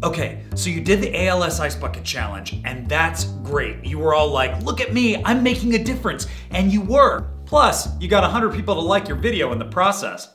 Okay, so you did the ALS Ice Bucket Challenge, and that's great. You were all like, look at me, I'm making a difference, and you were. Plus, you got 100 people to like your video in the process.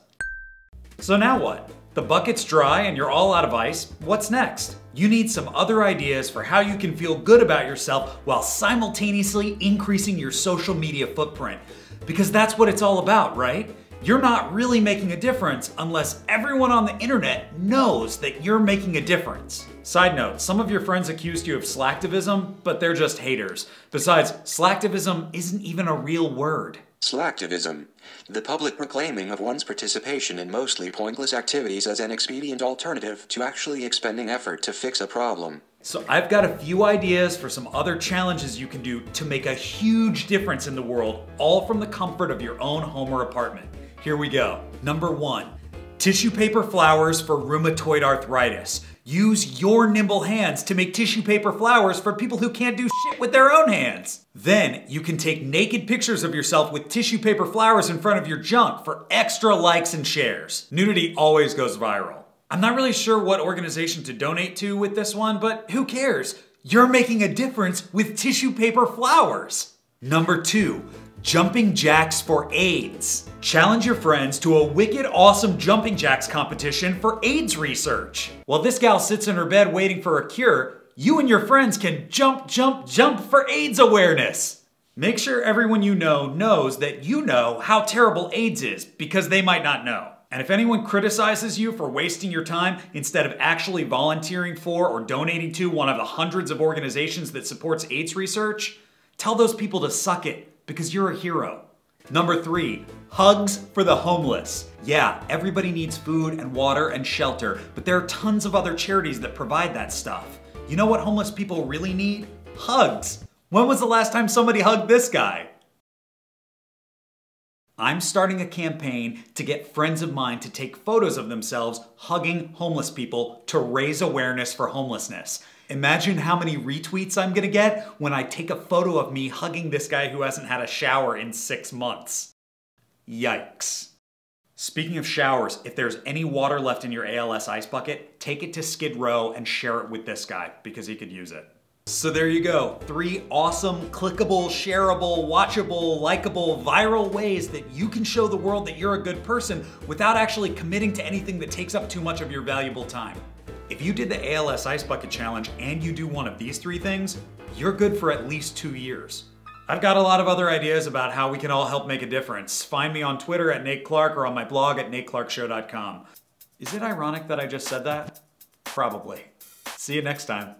So now what? The bucket's dry and you're all out of ice. What's next? You need some other ideas for how you can feel good about yourself while simultaneously increasing your social media footprint. Because that's what it's all about, right? You're not really making a difference unless everyone on the internet knows that you're making a difference. Side note, some of your friends accused you of slacktivism, but they're just haters. Besides, slacktivism isn't even a real word. Slacktivism. The public proclaiming of one's participation in mostly pointless activities as an expedient alternative to actually expending effort to fix a problem. So I've got a few ideas for some other challenges you can do to make a huge difference in the world, all from the comfort of your own home or apartment. Here we go. Number 1, tissue paper flowers for rheumatoid arthritis. Use your nimble hands to make tissue paper flowers for people who can't do shit with their own hands. Then you can take naked pictures of yourself with tissue paper flowers in front of your junk for extra likes and shares. Nudity always goes viral. I'm not really sure what organization to donate to with this one, but who cares? You're making a difference with tissue paper flowers. Number 2, jumping jacks for AIDS. Challenge your friends to a wicked awesome jumping jacks competition for AIDS research. While this gal sits in her bed waiting for a cure, you and your friends can jump, jump, jump for AIDS awareness. Make sure everyone you know knows that you know how terrible AIDS is, because they might not know. And if anyone criticizes you for wasting your time instead of actually volunteering for or donating to one of the hundreds of organizations that supports AIDS research, tell those people to suck it, because you're a hero. Number 3, hugs for the homeless. Yeah, everybody needs food and water and shelter, but there are tons of other charities that provide that stuff. You know what homeless people really need? Hugs. When was the last time somebody hugged this guy? I'm starting a campaign to get friends of mine to take photos of themselves hugging homeless people to raise awareness for homelessness. Imagine how many retweets I'm gonna get when I take a photo of me hugging this guy who hasn't had a shower in 6 months. Yikes. Speaking of showers, if there's any water left in your ALS ice bucket, take it to Skid Row and share it with this guy, because he could use it. So there you go, 3 awesome, clickable, shareable, watchable, likable, viral ways that you can show the world that you're a good person without actually committing to anything that takes up too much of your valuable time. If you did the ALS Ice Bucket Challenge and you do one of these 3 things, you're good for at least 2 years. I've got a lot of other ideas about how we can all help make a difference. Find me on Twitter at Nate Clark or on my blog at nateclarkshow.com. Is it ironic that I just said that? Probably. See you next time.